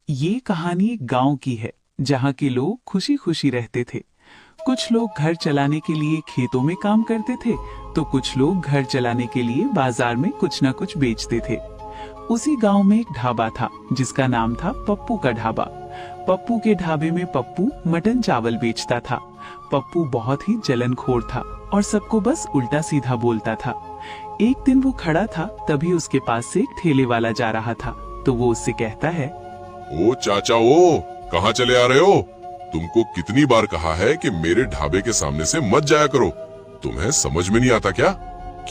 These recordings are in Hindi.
ये कहानी एक गांव की है जहाँ के लोग खुशी खुशी रहते थे। कुछ लोग घर चलाने के लिए खेतों में काम करते थे तो कुछ लोग घर चलाने के लिए बाजार में कुछ न कुछ बेचते थे। उसी गांव में एक ढाबा था जिसका नाम था पप्पू का ढाबा। पप्पू के ढाबे में पप्पू मटन चावल बेचता था। पप्पू बहुत ही जलनखोर था और सबको बस उल्टा सीधा बोलता था। एक दिन वो खड़ा था, तभी उसके पास से एक ठेले वाला जा रहा था तो वो उससे कहता है, ओ चाचा, ओ कहाँ चले आ रहे हो? तुमको कितनी बार कहा है कि मेरे ढाबे के सामने से मत जाया करो, तुम्हें समझ में नहीं आता क्या?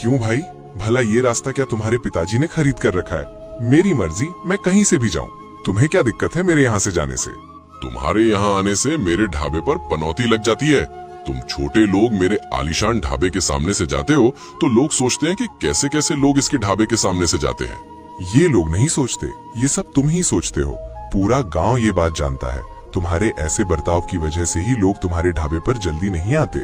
क्यों भाई, भला ये रास्ता क्या तुम्हारे पिताजी ने खरीद कर रखा है? मेरी मर्जी, मैं कहीं से भी जाऊं। तुम्हें क्या दिक्कत है मेरे यहाँ से जाने से? तुम्हारे यहाँ आने से मेरे ढाबे पर पनौती लग जाती है। तुम छोटे लोग मेरे आलीशान ढाबे के सामने से जाते हो तो लोग सोचते हैं कि कैसे कैसे लोग इसके ढाबे के सामने से जाते हैं। ये लोग नहीं सोचते, ये सब तुम ही सोचते हो। पूरा गांव ये बात जानता है। तुम्हारे ऐसे बर्ताव की वजह से ही लोग तुम्हारे ढाबे पर जल्दी नहीं आते।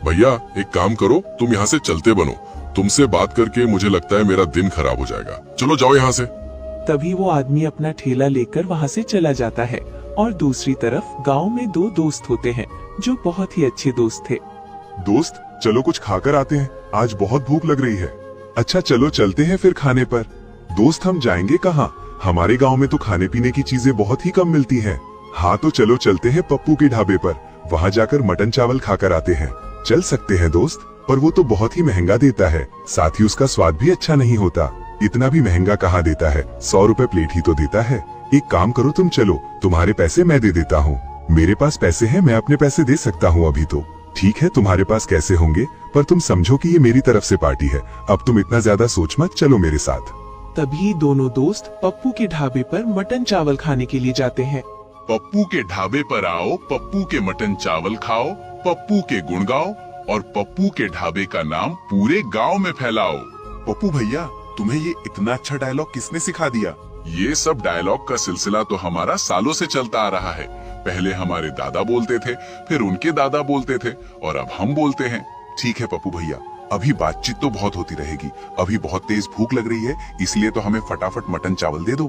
भैया एक काम करो, तुम यहाँ से चलते बनो। तुमसे बात करके मुझे लगता है मेरा दिन खराब हो जाएगा। चलो जाओ यहाँ से। तभी वो आदमी अपना ठेला लेकर वहाँ से चला जाता है और दूसरी तरफ गांव में दो दोस्त होते हैं जो बहुत ही अच्छे दोस्त थे। दोस्त चलो कुछ खाकर आते हैं, आज बहुत भूख लग रही है। अच्छा चलो चलते हैं फिर खाने पर। दोस्त हम जाएंगे कहाँ? हमारे गांव में तो खाने पीने की चीजें बहुत ही कम मिलती हैं। हाँ तो चलो चलते हैं पप्पू के ढाबे पर, वहाँ जाकर मटन चावल खाकर आते हैं। चल सकते हैं दोस्त, पर वो तो बहुत ही महंगा देता है, साथ ही उसका स्वाद भी अच्छा नहीं होता। इतना भी महंगा कहाँ देता है, 100 रुपए प्लेट ही तो देता है। एक काम करो तुम चलो, तुम्हारे पैसे मैं दे देता हूँ। मेरे पास पैसे हैं, मैं अपने पैसे दे सकता हूँ अभी तो। ठीक है तुम्हारे पास कैसे होंगे, पर तुम समझो कि ये मेरी तरफ से पार्टी है। अब तुम इतना ज्यादा सोच मत, चलो मेरे साथ। तभी दोनों दोस्त पप्पू के ढाबे पर मटन चावल खाने के लिए जाते हैं। पप्पू के ढाबे पर आओ, पप्पू के मटन चावल खाओ, पप्पू के गुण गाओ और पप्पू के ढाबे का नाम पूरे गांव में फैलाओ। पप्पू भैया, तुम्हें ये इतना अच्छा डायलॉग किसने सिखा दिया? ये सब डायलॉग का सिलसिला तो हमारा सालों से चलता आ रहा है। पहले हमारे दादा बोलते थे, फिर उनके दादा बोलते थे और अब हम बोलते हैं। ठीक है पप्पू भैया, अभी बातचीत तो बहुत होती रहेगी। अभी बहुत तेज भूख लग रही है, इसलिए तो हमें फटाफट मटन चावल दे दो।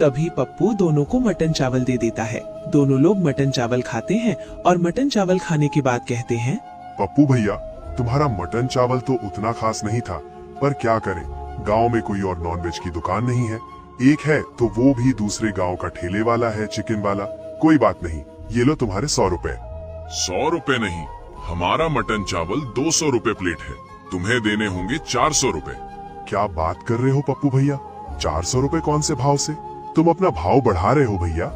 तभी पप्पू दोनों को मटन चावल दे देता है। दोनों लोग मटन चावल खाते हैं और मटन चावल खाने के बाद कहते हैं, पप्पू भैया तुम्हारा मटन चावल तो उतना खास नहीं था, पर क्या करें, गांव में कोई और नॉनवेज की दुकान नहीं है। एक है तो वो भी दूसरे गांव का ठेले वाला है, चिकन वाला। कोई बात नहीं, ये लो तुम्हारे 100 रुपए। 100 रुपए नहीं, हमारा मटन चावल 200 रुपए प्लेट है। तुम्हें देने होंगे 400 रुपए। क्या बात कर रहे हो पप्पू भैया, 400 रुपए कौन से भाव से? तुम अपना भाव बढ़ा रहे हो भैया।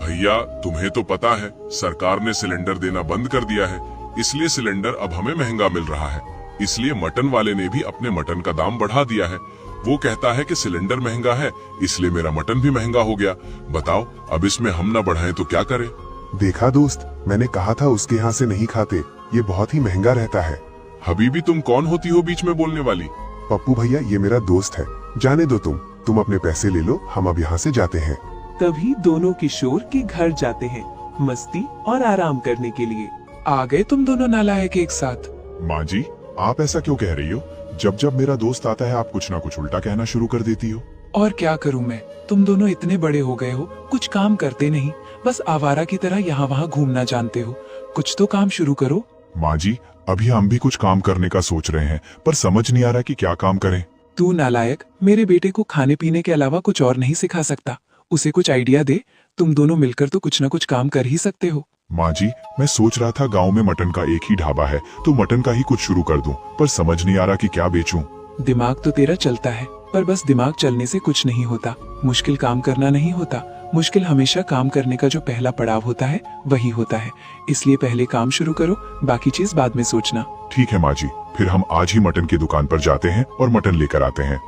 भैया तुम्हें तो पता है सरकार ने सिलेंडर देना बंद कर दिया है, इसलिए सिलेंडर अब हमें महंगा मिल रहा है। इसलिए मटन वाले ने भी अपने मटन का दाम बढ़ा दिया है। वो कहता है कि सिलेंडर महंगा है, इसलिए मेरा मटन भी महंगा हो गया। बताओ अब इसमें हम न बढ़ाएं तो क्या करें? देखा दोस्त, मैंने कहा था उसके यहाँ से नहीं खाते, ये बहुत ही महंगा रहता है। हबीबी तुम कौन होती हो बीच में बोलने वाली? पप्पू भैया ये मेरा दोस्त है, जाने दो तुम अपने पैसे ले लो, हम अब यहाँ से जाते हैं। तभी दोनों किशोर के घर जाते हैं मस्ती और आराम करने के लिए। आ गए तुम दोनों नालायक एक साथ। माँ जी आप ऐसा क्यों कह रही हो? जब जब मेरा दोस्त आता है आप कुछ ना कुछ उल्टा कहना शुरू कर देती हो। और क्या करूं मैं, तुम दोनों इतने बड़े हो गए हो, कुछ काम करते नहीं, बस आवारा की तरह यहाँ वहाँ घूमना जानते हो। कुछ तो काम शुरू करो। माँ जी अभी हम भी कुछ काम करने का सोच रहे हैं, पर समझ नहीं आ रहा कि क्या काम करें। तू नालायक मेरे बेटे को खाने पीने के अलावा कुछ और नहीं सिखा सकता। उसे कुछ आइडिया दे, तुम दोनों मिलकर तो कुछ न कुछ काम कर ही सकते हो। माँ जी मैं सोच रहा था गांव में मटन का एक ही ढाबा है तो मटन का ही कुछ शुरू कर दूं, पर समझ नहीं आ रहा कि क्या बेचूं। दिमाग तो तेरा चलता है, पर बस दिमाग चलने से कुछ नहीं होता। मुश्किल काम करना नहीं होता, मुश्किल हमेशा काम करने का जो पहला पड़ाव होता है वही होता है। इसलिए पहले काम शुरू करो, बाकी चीज बाद में सोचना। ठीक है माँ जी, फिर हम आज ही मटन की दुकान पर जाते हैं और मटन लेकर आते हैं।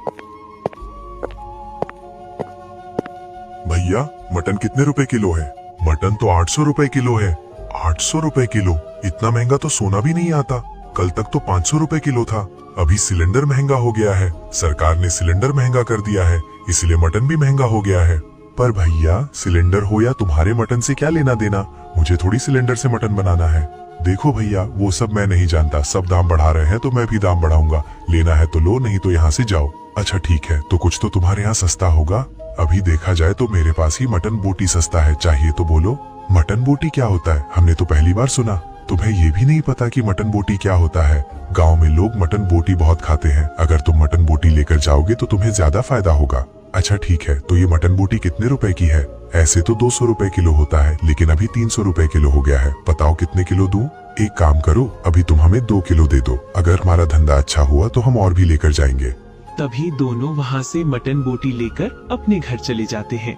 भैया मटन कितने रुपए किलो है? मटन तो 800 रुपए किलो है। 800 रुपए किलो? इतना महंगा तो सोना भी नहीं आता। कल तक तो 500 रुपए किलो था। अभी सिलेंडर महंगा हो गया है, सरकार ने सिलेंडर महंगा कर दिया है, इसलिए मटन भी महंगा हो गया है। पर भैया सिलेंडर हो या तुम्हारे मटन से क्या लेना देना, मुझे थोड़ी सिलेंडर से मटन बनाना है। देखो भैया वो सब मैं नहीं जानता, सब दाम बढ़ा रहे हैं तो मैं भी दाम बढ़ाऊंगा। लेना है तो लो, नहीं तो यहाँ से जाओ। अच्छा ठीक है, तो कुछ तो तुम्हारे यहाँ सस्ता होगा। अभी देखा जाए तो मेरे पास ही मटन बोटी सस्ता है, चाहिए तो बोलो। मटन बोटी क्या होता है? हमने तो पहली बार सुना। तुम्हें ये भी नहीं पता कि मटन बोटी क्या होता है? गांव में लोग मटन बोटी बहुत खाते हैं। अगर तुम मटन बोटी लेकर जाओगे तो तुम्हें ज्यादा फायदा होगा। अच्छा ठीक है, तो ये मटन बोटी कितने रुपए की है? ऐसे तो 200 रुपए किलो होता है, लेकिन अभी 300 रुपए किलो हो गया है। बताओ कितने किलो दूं? एक काम करो, अभी तुम हमें 2 किलो दे दो। अगर हमारा धंधा अच्छा हुआ तो हम और भी लेकर जाएंगे। तभी दोनों वहाँ से मटन बोटी लेकर अपने घर चले जाते हैं।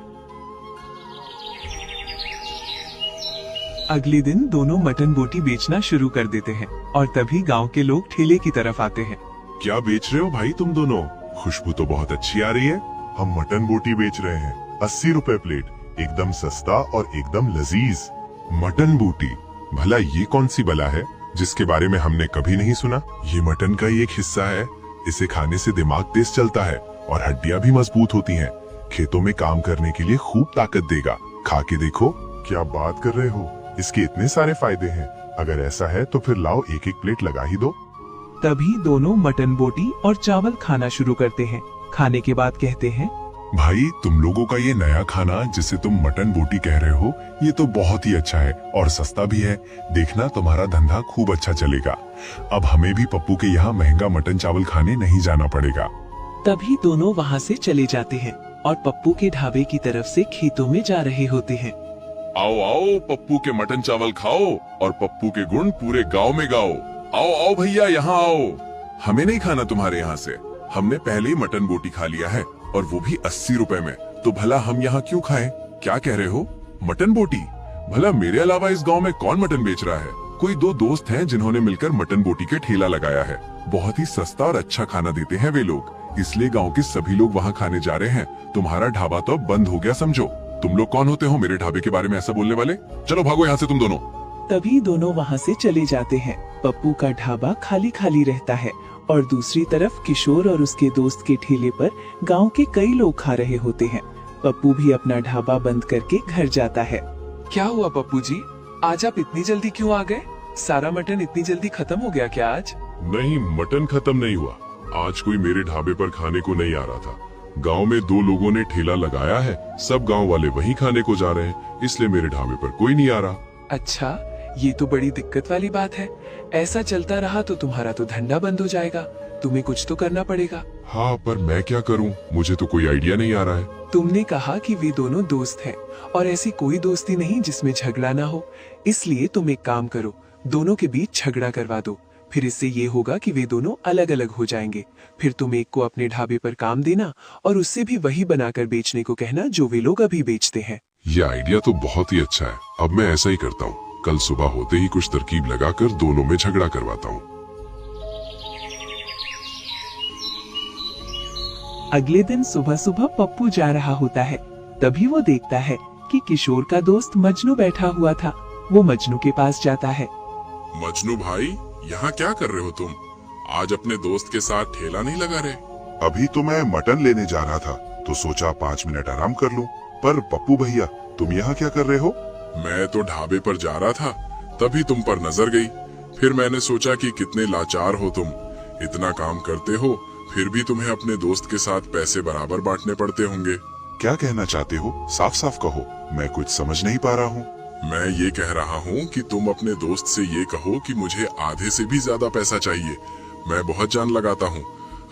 अगले दिन दोनों मटन बोटी बेचना शुरू कर देते हैं और तभी गांव के लोग ठेले की तरफ आते हैं। क्या बेच रहे हो भाई तुम दोनों? खुशबू तो बहुत अच्छी आ रही है। हम मटन बोटी बेच रहे हैं, 80 रुपए प्लेट, एकदम सस्ता और एकदम लजीज। मटन बोटी, भला ये कौन सी बला है जिसके बारे में हमने कभी नहीं सुना? ये मटन का ही एक हिस्सा है। इसे खाने से दिमाग तेज चलता है और हड्डियां भी मजबूत होती हैं। खेतों में काम करने के लिए खूब ताकत देगा। खा के देखो। क्या बात कर रहे हो? इसके इतने सारे फायदे हैं। अगर ऐसा है तो फिर लाओ एक एक प्लेट लगा ही दो। तभी दोनों मटन बोटी और चावल खाना शुरू करते हैं। खाने के बाद कहते हैं, भाई तुम लोगों का ये नया खाना जिसे तुम मटन बोटी कह रहे हो, ये तो बहुत ही अच्छा है और सस्ता भी है। देखना तुम्हारा धंधा खूब अच्छा चलेगा। अब हमें भी पप्पू के यहाँ महंगा मटन चावल खाने नहीं जाना पड़ेगा। तभी दोनों वहाँ से चले जाते हैं और पप्पू के ढाबे की तरफ से खेतों में जा रहे होते हैं। आओ आओ, पप्पू के मटन चावल खाओ और पप्पू के गुण पूरे गांव में गाओ। आओ आओ भैया, यहाँ आओ। हमें नहीं खाना तुम्हारे यहाँ से। हमने पहले ही मटन बोटी खा लिया है और वो भी 80 रुपए में। तो भला हम यहाँ क्यों खाएं? क्या कह रहे हो? मटन बोटी? भला मेरे अलावा इस गांव में कौन मटन बेच रहा है? कोई 2 दोस्त हैं जिन्होंने मिलकर मटन बोटी के ठेला लगाया है। बहुत ही सस्ता और अच्छा खाना देते हैं वे लोग, इसलिए गांव के सभी लोग वहाँ खाने जा रहे हैं। तुम्हारा ढाबा तो अब बंद हो गया समझो। तुम लोग कौन होते हो मेरे ढाबे के बारे में ऐसा बोलने वाले? चलो भागो यहाँ से तुम दोनों। तभी दोनों वहाँ से चले जाते हैं। पप्पू का ढाबा खाली खाली रहता है और दूसरी तरफ किशोर और उसके दोस्त के ठेले पर गांव के कई लोग खा रहे होते हैं। पप्पू भी अपना ढाबा बंद करके घर जाता है। क्या हुआ पप्पू जी, आज आप इतनी जल्दी क्यों आ गए? सारा मटन इतनी जल्दी खत्म हो गया क्या आज? नहीं, मटन खत्म नहीं हुआ। आज कोई मेरे ढाबे पर खाने को नहीं आ रहा था। गांव में 2 लोगों ने ठेला लगाया है, सब गांव वाले वहीं खाने को जा रहे हैं, इसलिए मेरे ढाबे पर कोई नहीं आ रहा। अच्छा, ये तो बड़ी दिक्कत वाली बात है। ऐसा चलता रहा तो तुम्हारा तो धंधा बंद हो जाएगा। तुम्हें कुछ तो करना पड़ेगा। हाँ, पर मैं क्या करूं? मुझे तो कोई आइडिया नहीं आ रहा है। तुमने कहा कि वे दोनों दोस्त हैं और ऐसी कोई दोस्ती नहीं जिसमें झगड़ा ना हो। इसलिए तुम एक काम करो, दोनों के बीच झगड़ा करवा दो। फिर इससे ये होगा कि वे दोनों अलग अलग हो जाएंगे। फिर तुम एक को अपने ढाबे पर काम देना और उससे भी वही बनाकर बेचने को कहना जो वे लोग अभी बेचते हैं। ये आइडिया तो बहुत ही अच्छा है। अब मैं ऐसा ही करता हूँ। कल सुबह होते ही कुछ तरकीब लगाकर दोनों में झगड़ा करवाता हूँ। अगले दिन सुबह सुबह पप्पू जा रहा होता है। तभी वो देखता है कि किशोर का दोस्त मजनू बैठा हुआ था। वो मजनू के पास जाता है। मजनू भाई, यहाँ क्या कर रहे हो तुम? आज अपने दोस्त के साथ ठेला नहीं लगा रहे? अभी तो मैं मटन लेने जा रहा था, तो सोचा 5 मिनट आराम कर लूं। पर पप्पू भैया, तुम यहाँ क्या कर रहे हो? मैं तो ढाबे पर जा रहा था, तभी तुम पर नजर गई। फिर मैंने सोचा कि कितने लाचार हो तुम। इतना काम करते हो, फिर भी तुम्हें अपने दोस्त के साथ पैसे बराबर बांटने पड़ते होंगे। क्या कहना चाहते हो? साफ साफ कहो, मैं कुछ समझ नहीं पा रहा हूँ। मैं ये कह रहा हूँ कि तुम अपने दोस्त से ये कहो कि मुझे आधे से भी ज्यादा पैसा चाहिए। मैं बहुत जान लगाता हूँ।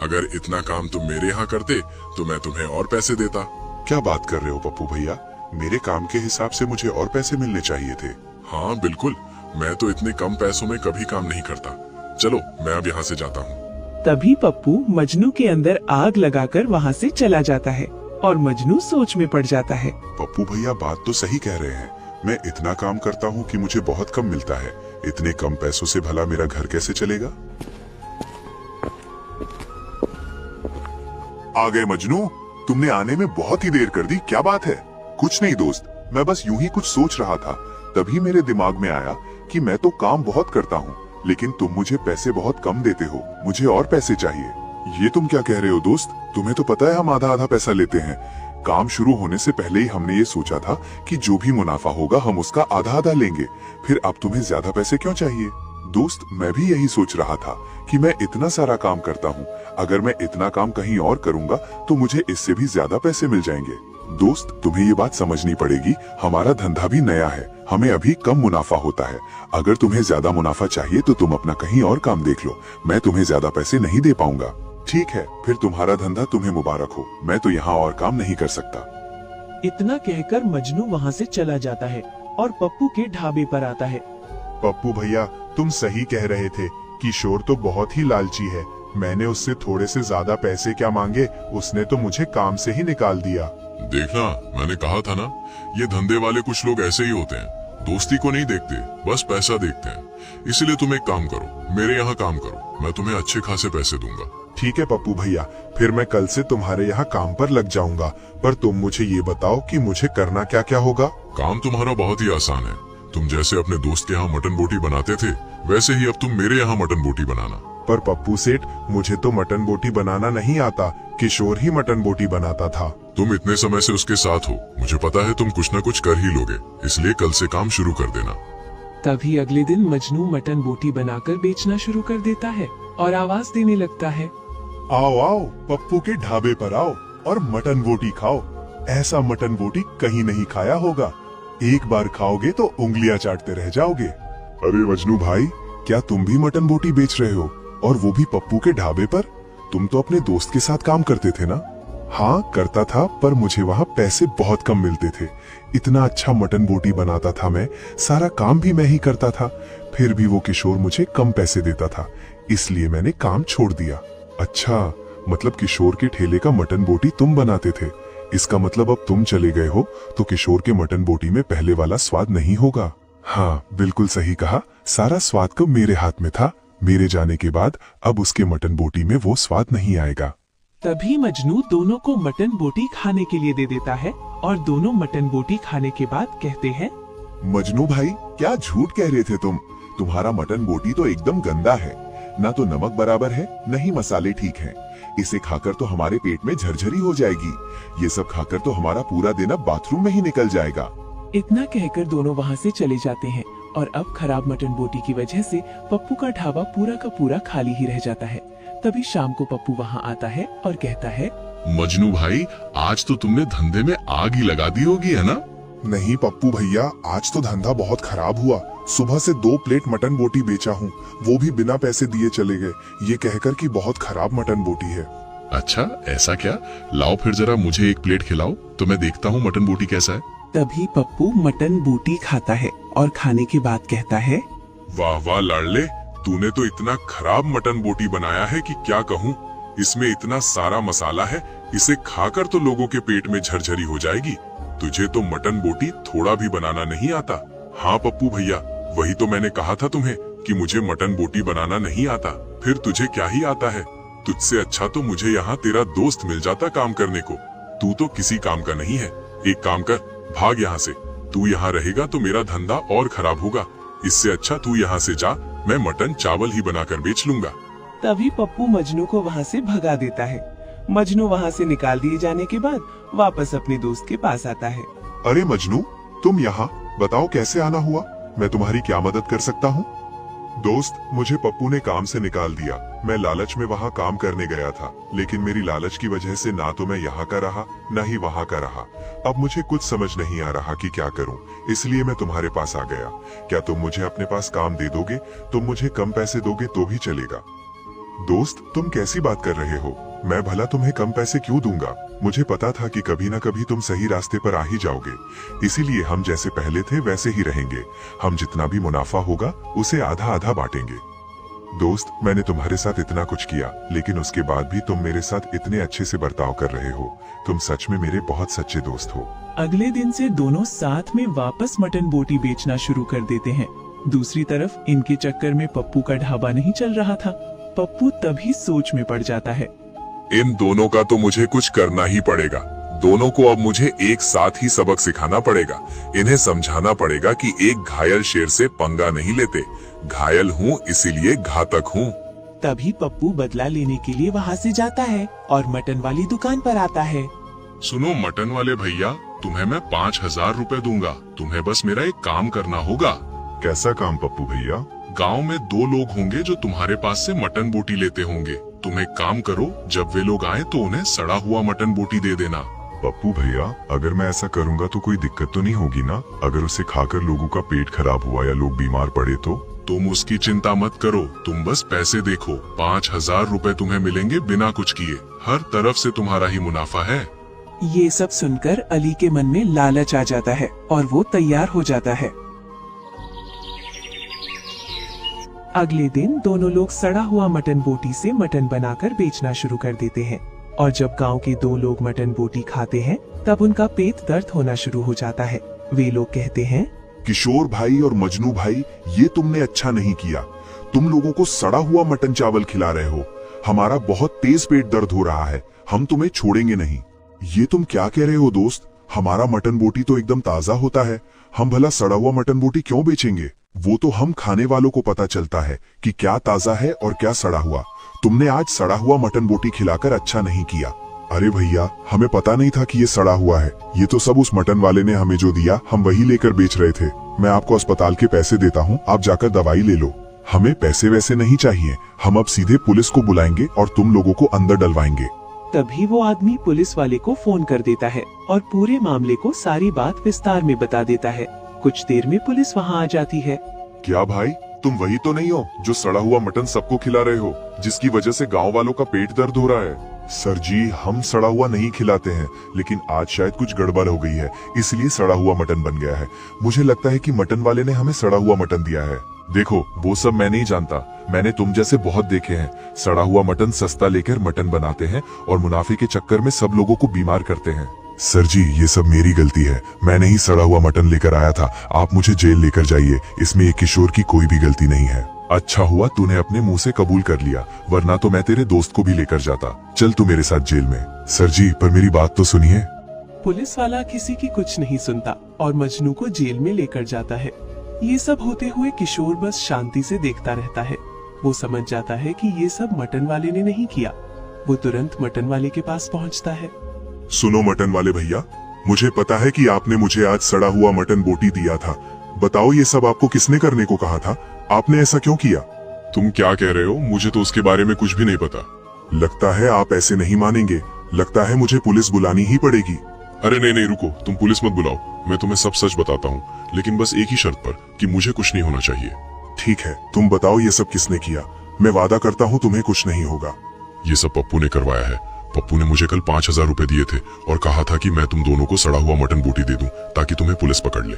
अगर इतना काम तुम मेरे यहाँ करते तो मैं तुम्हें और पैसे देता। क्या बात कर रहे हो पप्पू भैया? मेरे काम के हिसाब से मुझे और पैसे मिलने चाहिए थे। हाँ बिल्कुल, मैं तो इतने कम पैसों में कभी काम नहीं करता। चलो मैं अब यहाँ से जाता हूँ। तभी पप्पू मजनू के अंदर आग लगाकर वहाँ से चला जाता है और मजनू सोच में पड़ जाता है। पप्पू भैया बात तो सही कह रहे हैं। मैं इतना काम करता हूँ कि मुझे बहुत कम मिलता है। इतने कम पैसों से भला मेरा घर कैसे चलेगा? आ गए मजनू, तुमने आने में बहुत ही देर कर दी। क्या बात है? कुछ नहीं दोस्त, मैं बस यूं ही कुछ सोच रहा था। तभी मेरे दिमाग में आया कि मैं तो काम बहुत करता हूँ, लेकिन तुम मुझे पैसे बहुत कम देते हो। मुझे और पैसे चाहिए। ये तुम क्या कह रहे हो दोस्त? तुम्हें तो पता है हम आधा आधा पैसा लेते हैं। काम शुरू होने से पहले ही हमने ये सोचा था कि जो भी मुनाफा होगा हम उसका आधा आधा लेंगे। फिर अब तुम्हें ज्यादा पैसे क्यों चाहिए? दोस्त, मैं भी यही सोच रहा था कि मैं इतना सारा काम करता हूँ, अगर मैं इतना काम कहीं और करूंगा तो मुझे इससे भी ज्यादा पैसे मिल जाएंगे। दोस्त, तुम्हें ये बात समझनी पड़ेगी, हमारा धंधा भी नया है, हमें अभी कम मुनाफा होता है। अगर तुम्हें ज्यादा मुनाफा चाहिए तो तुम अपना कहीं और काम देख लो, मैं तुम्हें ज्यादा पैसे नहीं दे पाऊंगा। ठीक है, फिर तुम्हारा धंधा तुम्हें मुबारक हो, मैं तो यहाँ और काम नहीं कर सकता। इतना कहकर मजनू वहाँ से चला जाता है और पप्पू के ढाबे पर आता है। पप्पू भैया, तुम सही कह रहे थे, किशोर तो बहुत ही लालची है। मैंने उससे थोड़े से ज्यादा पैसे क्या मांगे, उसने तो मुझे काम से ही निकाल दिया। देखना, मैंने कहा था ना, ये धंधे वाले कुछ लोग ऐसे ही होते हैं, दोस्ती को नहीं देखते, बस पैसा देखते हैं। इसलिए तुम एक काम करो, मेरे यहाँ काम करो, मैं तुम्हें अच्छे खासे पैसे दूंगा। ठीक है पप्पू भैया, फिर मैं कल से तुम्हारे यहाँ काम पर लग जाऊंगा। पर तुम मुझे ये बताओ कि मुझे करना क्या क्या होगा। काम तुम्हारा बहुत ही आसान है। तुम जैसे अपने दोस्त के यहाँ मटन बोटी बनाते थे, वैसे ही अब तुम मेरे यहाँ मटन बोटी बनाना। पर पप्पू सेठ, मुझे तो मटन बोटी बनाना नहीं आता, किशोर ही मटन बोटी बनाता था। तुम इतने समय से उसके साथ हो, मुझे पता है तुम कुछ न कुछ कर ही लोगे, इसलिए कल से काम शुरू कर देना। तभी अगले दिन मजनू मटन बोटी बनाकर बेचना शुरू कर देता है और आवाज देने लगता है, आओ आओ, पप्पू के ढाबे पर आओ और मटन बोटी खाओ। ऐसा मटन बोटी कहीं नहीं खाया होगा, एक बार खाओगे तो उंगलियां चाटते रह जाओगे। अरे मजनू भाई, क्या तुम भी मटन बोटी बेच रहे हो, और वो भी पप्पू के ढाबे पर? तुम तो अपने दोस्त के साथ काम करते थे ना? हाँ करता था, पर मुझे वहाँ पैसे बहुत कम मिलते थे। इतना अच्छा मटन बोटी बनाता था मैं, सारा काम भी मैं ही करता था, फिर भी वो किशोर मुझे कम पैसे देता था, इसलिए मैंने काम छोड़ दिया। अच्छा, मतलब किशोर के ठेले का मटन बोटी तुम बनाते थे? इसका मतलब अब तुम चले गए हो तो किशोर के मटन बोटी में पहले वाला स्वाद नहीं होगा। हाँ, बिल्कुल सही कहा, सारा स्वाद तो मेरे हाथ में था। मेरे जाने के बाद अब उसके मटन बोटी में वो स्वाद नहीं आएगा। तभी मजनू दोनों को मटन बोटी खाने के लिए दे देता है और दोनों मटन बोटी खाने के बाद कहते हैं, मजनू भाई, क्या झूठ कह रहे थे तुम? तुम्हारा मटन बोटी तो एकदम गंदा है, ना तो नमक बराबर है, न ही मसाले ठीक हैं। इसे खाकर तो हमारे पेट में झरझरी हो जाएगी। ये सब खाकर तो हमारा पूरा दिन अब बाथरूम में ही निकल जाएगा। इतना कहकर दोनों वहाँ से चले जाते हैं और अब खराब मटन बोटी की वजह से पप्पू का ढाबा पूरा का पूरा खाली ही रह जाता है। तभी शाम को पप्पू वहाँ आता है और कहता है, मजनू भाई, आज तो तुमने धंधे में आग ही लगा दी होगी, है ना? नहीं पप्पू भैया, आज तो धंधा बहुत खराब हुआ। सुबह से 2 प्लेट मटन बोटी बेचा हूँ, वो भी बिना पैसे दिए चले गए, ये कहकर कि बहुत खराब मटन बोटी है। अच्छा, ऐसा क्या? लाओ फिर जरा मुझे एक प्लेट खिलाओ तो मैं देखता हूँ मटन बोटी कैसा है। तभी पप्पू मटन बोटी खाता है और खाने के बाद कहता है, वाह वाह लाडले, तूने तो इतना खराब मटन बोटी बनाया है कि क्या कहूँ। इसमें इतना सारा मसाला है, इसे खाकर तो लोगों के पेट में झरझरी हो जाएगी। तुझे तो मटन बोटी थोड़ा भी बनाना नहीं आता। हाँ पप्पू भैया, वही तो मैंने कहा था तुम्हें कि मुझे मटन बोटी बनाना नहीं आता। फिर तुझे क्या ही आता है? तुझसे अच्छा तो मुझे यहाँ तेरा दोस्त मिल जाता काम करने को। तू तो किसी काम का नहीं है। एक काम कर, भाग यहाँ से। तू यहाँ रहेगा तो मेरा धंधा और खराब होगा। इससे अच्छा तू यहाँ से जा, मैं मटन चावल ही बनाकर बेच लूंगा। तभी पप्पू मजनू को वहाँ से भगा देता है। मजनू वहाँ से निकाल दिए जाने के बाद वापस अपने दोस्त के पास आता है। अरे मजनू, तुम यहाँ, बताओ कैसे आना हुआ? मैं तुम्हारी क्या मदद कर सकता हूँ? दोस्त, मुझे पप्पू ने काम से निकाल दिया। मैं लालच में वहाँ काम करने गया था, लेकिन मेरी लालच की वजह से ना तो मैं यहाँ का रहा, ना ही वहाँ का रहा। अब मुझे कुछ समझ नहीं आ रहा कि क्या करूँ, इसलिए मैं तुम्हारे पास आ गया। क्या तुम मुझे अपने पास काम दे दोगे? तुम मुझे कम पैसे दोगे तो भी चलेगा। दोस्त, तुम कैसी बात कर रहे हो? मैं भला तुम्हें कम पैसे क्यों दूंगा? मुझे पता था कि कभी ना कभी तुम सही रास्ते पर आ ही जाओगे, इसीलिए हम जैसे पहले थे वैसे ही रहेंगे। हम जितना भी मुनाफा होगा उसे आधा आधा बांटेंगे। दोस्त, मैंने तुम्हारे साथ इतना कुछ किया, लेकिन उसके बाद भी तुम मेरे साथ इतने अच्छे से बर्ताव कर रहे हो। तुम सच में मेरे बहुत सच्चे दोस्त हो। अगले दिन से दोनों साथ में वापस मटन बोटी बेचना शुरू कर देते हैं। दूसरी तरफ इनके चक्कर में पप्पू का ढाबा नहीं चल रहा था। पप्पू तभी सोच में पड़ जाता है। इन दोनों का तो मुझे कुछ करना ही पड़ेगा। दोनों को अब मुझे एक साथ ही सबक सिखाना पड़ेगा। इन्हें समझाना पड़ेगा कि एक घायल शेर से पंगा नहीं लेते। घायल हूँ इसीलिए घातक हूँ। तभी पप्पू बदला लेने के लिए वहाँ से जाता है और मटन वाली दुकान पर आता है। सुनो मटन वाले भैया, तुम्हें मैं 5000 रुपए दूंगा। तुम्हें बस मेरा एक काम करना होगा। कैसा काम पप्पू भैया? गांव में 2 लोग होंगे जो तुम्हारे पास से मटन बोटी लेते होंगे। तुम एक काम करो, जब वे लोग आए तो उन्हें सड़ा हुआ मटन बोटी दे देना। पप्पू भैया, अगर मैं ऐसा करूंगा तो कोई दिक्कत तो नहीं होगी ना? अगर उसे खाकर लोगों का पेट खराब हुआ या लोग बीमार पड़े तो? तुम उसकी चिंता मत करो, तुम बस पैसे देखो। 5,000 रुपए तुम्हें मिलेंगे बिना कुछ किए। हर तरफ से तुम्हारा ही मुनाफा है। ये सब सुनकर अली के मन में लालच आ जाता है और वो तैयार हो जाता है। अगले दिन दोनों लोग सड़ा हुआ मटन बोटी से मटन बनाकर बेचना शुरू कर देते हैं और जब गांव के 2 लोग मटन बोटी खाते हैं तब उनका पेट दर्द होना शुरू हो जाता है। वे लोग कहते हैं, किशोर भाई और मजनू भाई, ये तुमने अच्छा नहीं किया। तुम लोगों को सड़ा हुआ मटन चावल खिला रहे हो। हमारा बहुत तेज पेट दर्द हो रहा है, हम तुम्हें छोड़ेंगे नहीं। ये तुम क्या कह रहे हो दोस्त? हमारा मटन बोटी तो एकदम ताजा होता है, हम भला सड़ा हुआ मटन बोटी क्यों बेचेंगे? वो तो हम खाने वालों को पता चलता है कि क्या ताजा है और क्या सड़ा हुआ। तुमने आज सड़ा हुआ मटन बोटी खिलाकर अच्छा नहीं किया। अरे भैया, हमें पता नहीं था कि ये सड़ा हुआ है। ये तो सब उस मटन वाले ने हमें जो दिया हम वही लेकर बेच रहे थे। मैं आपको अस्पताल के पैसे देता हूँ, आप जाकर दवाई ले लो। हमें पैसे वैसे नहीं चाहिए, हम अब सीधे पुलिस को बुलाएंगे और तुम लोगों को अंदर डलवाएंगे। तभी वो आदमी पुलिस वाले को फोन कर देता है और पूरे मामले को सारी बात विस्तार में बता देता है। कुछ देर में पुलिस वहाँ आ जाती है। क्या भाई, तुम वही तो नहीं हो जो सड़ा हुआ मटन सबको खिला रहे हो, जिसकी वजह से गांव वालों का पेट दर्द हो रहा है? सर जी, हम सड़ा हुआ नहीं खिलाते हैं, लेकिन आज शायद कुछ गड़बड़ हो गई है, इसलिए सड़ा हुआ मटन बन गया है। मुझे लगता है कि मटन वाले ने हमें सड़ा हुआ मटन दिया है। देखो, वो सब मैं नहीं जानता, मैंने तुम जैसे बहुत देखे हैं। सड़ा हुआ मटन सस्ता लेकर मटन बनाते हैं और मुनाफे के चक्कर में सब लोगों को बीमार करते हैं। सर जी, ये सब मेरी गलती है, मैंने ही सड़ा हुआ मटन लेकर आया था। आप मुझे जेल लेकर जाइए, इसमें एक किशोर की कोई भी गलती नहीं है। अच्छा हुआ तूने अपने मुंह से कबूल कर लिया, वरना तो मैं तेरे दोस्त को भी लेकर जाता। चल तू मेरे साथ जेल में। सर जी, पर मेरी बात तो सुनिए। पुलिस वाला किसी की कुछ नहीं सुनता और मजनू को जेल में लेकर जाता है। ये सब होते हुए किशोर बस शांति से देखता रहता है। वो समझ जाता है कि ये सब मटन वाले ने नहीं किया। वो तुरंत मटन वाले के पास पहुंचता है। सुनो मटन वाले भैया, मुझे पता है कि आपने मुझे आज सड़ा हुआ मटन बोटी दिया था। बताओ, ये सब आपको किसने करने को कहा था? आपने ऐसा क्यों किया? तुम क्या कह रहे हो? मुझे तो उसके बारे में कुछ भी नहीं पता। लगता है आप ऐसे नहीं मानेंगे, लगता है मुझे पुलिस बुलानी ही पड़ेगी। अरे नहीं नहीं, रुको, तुम पुलिस मत बुलाओ, मैं तुम्हें सब सच बताता हूँ, लेकिन बस एक ही शर्त पर, कि मुझे कुछ नहीं होना चाहिए। ठीक है, तुम बताओ ये सब किसने किया। मैं वादा करता हूँ तुम्हें कुछ नहीं होगा। ये सब पप्पू ने करवाया है। पप्पू ने मुझे कल 5,000 रुपए दिए थे और कहा था कि मैं तुम दोनों को सड़ा हुआ मटन बोटी दे दूं ताकि तुम्हें पुलिस पकड़ ले।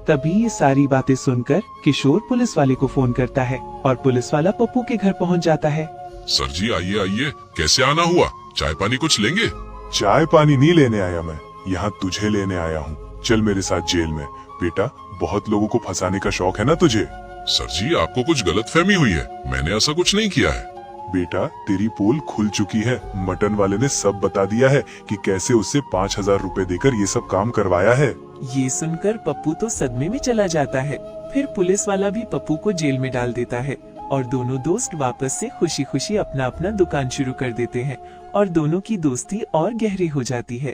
तभी ये सारी बातें सुनकर किशोर पुलिस वाले को फोन करता है और पुलिस वाला पप्पू के घर पहुंच जाता है। सर जी आइए आइए, कैसे आना हुआ? चाय पानी कुछ लेंगे? चाय पानी नहीं लेने आया मैं, यहाँ तुझे लेने आया हूँ। चल मेरे साथ जेल में। बेटा, बहुत लोगों को फंसाने का शौक है ना तुझे? सर जी, आपको कुछ गलतफहमी हुई है, मैंने ऐसा कुछ नहीं किया है। बेटा, तेरी पोल खुल चुकी है। मटन वाले ने सब बता दिया है कि कैसे उससे 5,000 रुपए देकर ये सब काम करवाया है। ये सुनकर पप्पू तो सदमे में चला जाता है। फिर पुलिस वाला भी पप्पू को जेल में डाल देता है और दोनों दोस्त वापस से खुशी खुशी अपना अपना दुकान शुरू कर देते हैं और दोनों की दोस्ती और गहरी हो जाती है।